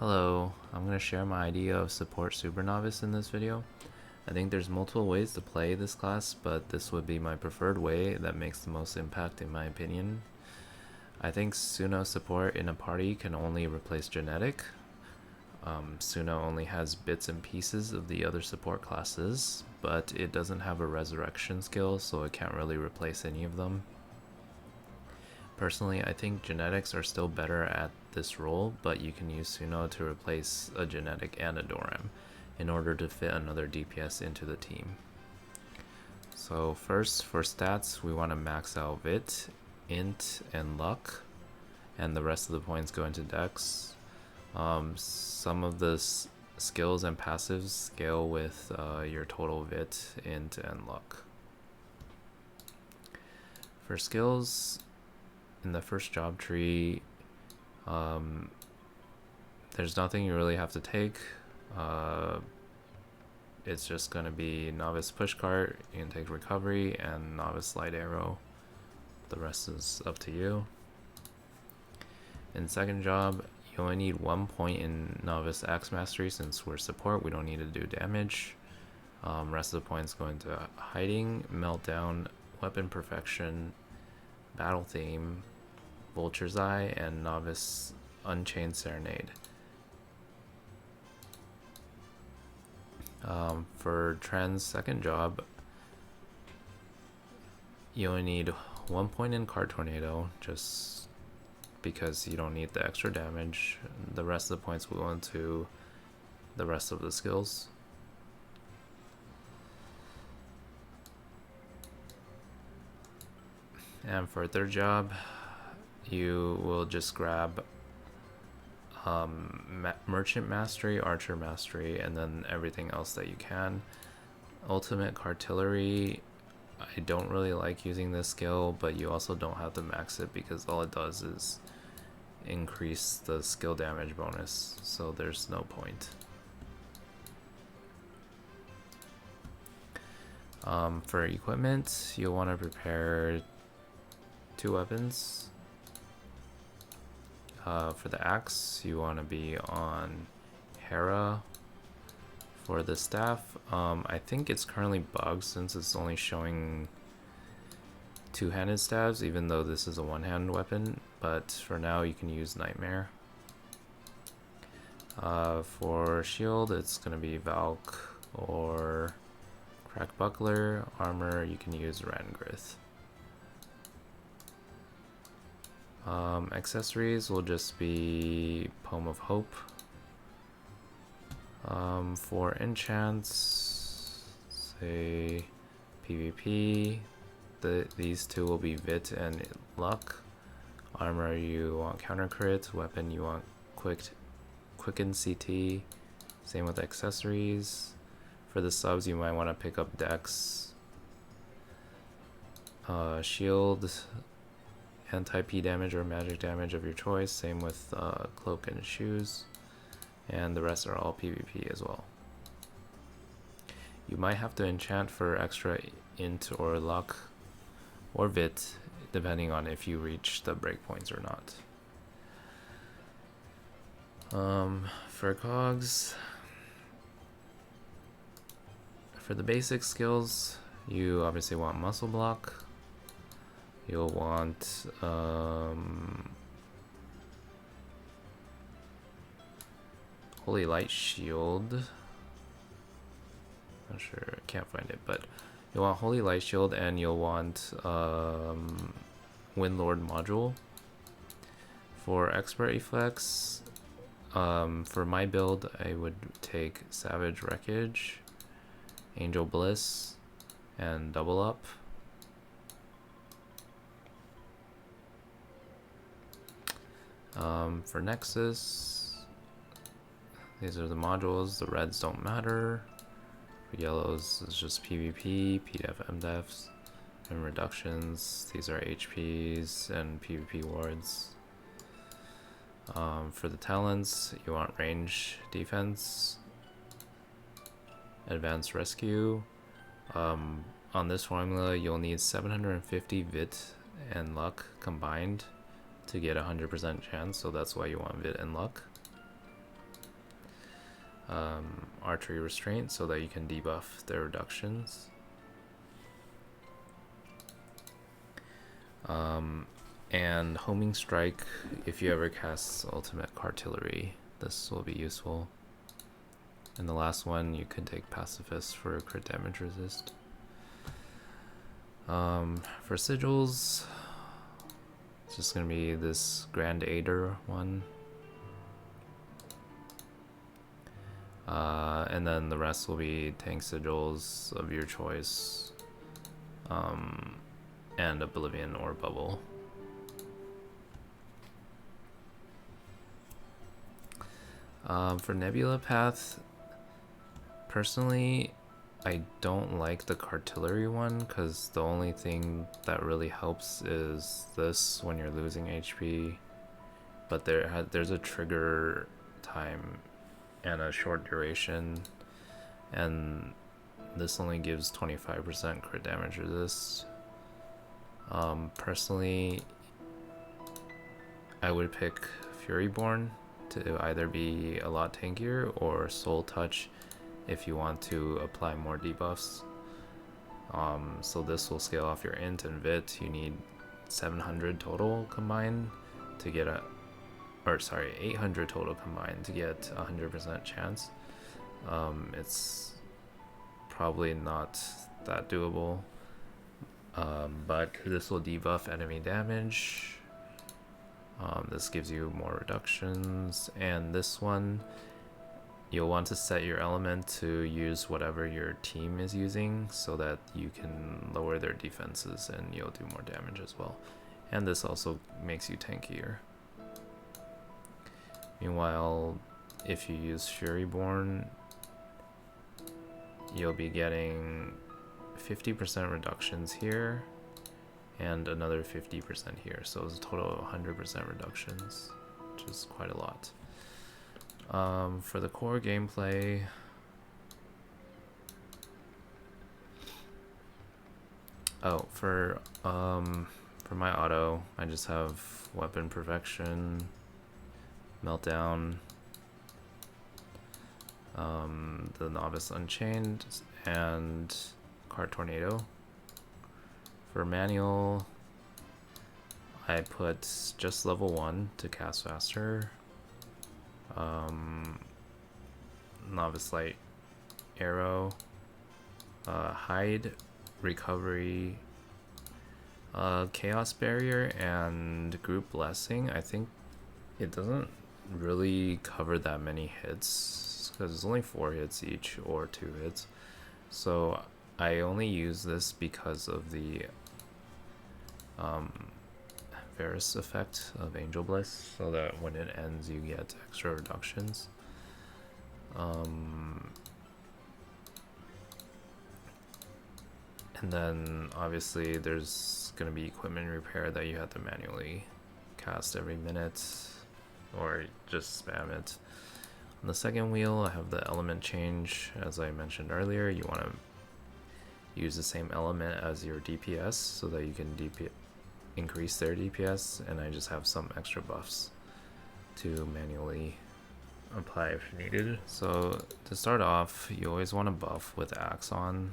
Hello, I'm going to share my idea of support super novice in this video. I think there's multiple ways to play this class, but this would be my preferred way that makes the most impact in my opinion. I think Suno support in a party can only replace genetic. Suno only has bits and pieces of the other support classes, but it doesn't have a resurrection skill, so it can't really replace any of them. Personally, I think genetics are still better at this role, but you can use Suno to replace a genetic and a Doram in order to fit another DPS into the team. So first, for stats, we want to max out Vit, Int, and Luck, and the rest of the points go into Dex. Some of the skills and passives scale with your total Vit, Int, and Luck. For skills, in the first job tree, there's nothing you really have to take. It's just going to be Novice Pushcart, you can take Recovery, and Novice Light Arrow. The rest is up to you. In second job, you only need 1 point in Novice Axe Mastery. Since we're support, we don't need to do damage. Rest of the points go into Hiding, Meltdown, Weapon Perfection, Battle Theme, Vulture's Eye, and Novice Unchained Serenade. For Trend's second job, you only need 1 point in Card Tornado, just because you don't need the extra damage. The rest of the points will go into the rest of the skills. And for third job, you will just grab Merchant Mastery, Archer Mastery, and then everything else that you can. Ultimate Cartillery, I don't really like using this skill, but you also don't have to max it because all it does is increase the skill damage bonus, so there's no point. For equipment, you'll want to prepare 2 weapons. For the axe, you want to be on Hera. For the staff, I think it's currently bugged since it's only showing 2-handed staves, even though this is a 1-hand weapon, but for now you can use Nightmare. For shield, it's going to be Valk or Crack Buckler. Armor, you can use Rangrith. Accessories will just be Poem of Hope. For enchants, say PvP, these two will be Vit and Luck. Armor, you want Counter Crit. Weapon, you want Quicken CT. Same with accessories. For the subs, you might want to pick up Dex. Shield, anti-P damage or magic damage of your choice. Same with cloak and shoes. And the rest are all PvP as well. You might have to enchant for extra int or luck or vit, depending on if you reach the breakpoints or not. For Cogs, for the basic skills, you obviously want muscle block. You'll want Holy Light Shield. Not sure, I can't find it, but you'll want Holy Light Shield, and you'll want Windlord Module. For expert effects, for my build, I would take Savage Wreckage, Angel Bliss, and Double Up. For Nexus, these are the modules. The reds don't matter. For yellows, it's just PvP, PDEF, MDEFs, and reductions. These are HPs and PvP wards. For the talents, you want range defense, advanced rescue. On this formula, you'll need 750 Vit and luck combined to get 100% chance, so that's why you want Vit and luck. archery restraint so that you can debuff their reductions. And homing strike if you ever cast ultimate cartillery. This will be useful. And the last one, you can take pacifist for crit damage resist. For sigils, it's just gonna be this Grand Aider one. And then the rest will be tank sigils of your choice. And Oblivion or Bubble. For Nebula path, personally, I don't like the cartillery one because the only thing that really helps is this when you're losing HP, but there's a trigger time and a short duration, and this only gives 25% crit damage resist. Personally, I would pick Furyborn to either be a lot tankier or Soul Touch if you want to apply more debuffs. So this will scale off your int and vit. You need 700 total combined to get 800 total combined to get 100% chance. It's probably not that doable, but this will debuff enemy damage. This gives you more reductions, and this one you'll want to set your element to use whatever your team is using so that you can lower their defenses and you'll do more damage as well. And this also makes you tankier. Meanwhile, if you use Furyborn, you'll be getting 50% reductions here and another 50% here, so it's a total of 100% reductions, which is quite a lot. For the core gameplay, for my auto, I just have Weapon Perfection, Meltdown, the Novice Unchained, and Card Tornado. For manual, I put just level 1 to cast faster, Novice Light Arrow, Hide, Recovery, Chaos Barrier, and Group Blessing. I think it doesn't really cover that many hits because it's only 4 hits each or 2 hits, so I only use this because of the Varus effect of Angel Bliss, so that when it ends you get extra reductions. And then obviously there's going to be equipment repair that you have to manually cast every minute or just spam it. On the second wheel I have the element change. As I mentioned earlier, you want to use the same element as your DPS so that you can increase their DPS, and I just have some extra buffs to manually apply if needed. So to start off, you always want to buff with Axe on.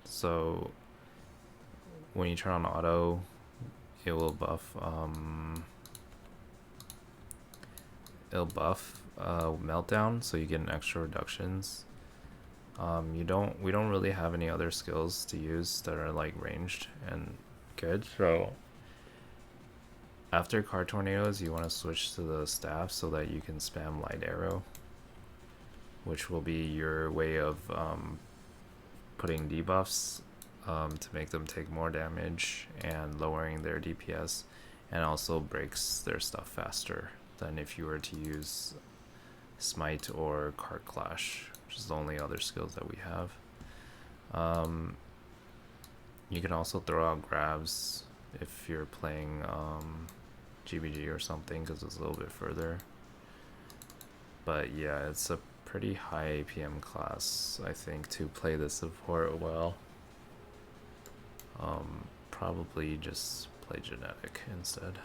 So when you turn on auto, it will buff Meltdown, so you get an extra reductions. We don't really have any other skills to use that are like ranged and good, so after Card Tornadoes you want to switch to the staff so that you can spam Light Arrow, which will be your way of putting debuffs to make them take more damage and lowering their DPS, and also breaks their stuff faster than if you were to use Smite or Card Clash, which is the only other skills that we have. You can also throw out grabs if you're playing GBG or something, because it's a little bit further. But yeah, it's a pretty high APM class, I think, to play the support well. Probably just play Genetic instead.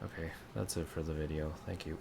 Okay, that's it for the video. Thank you.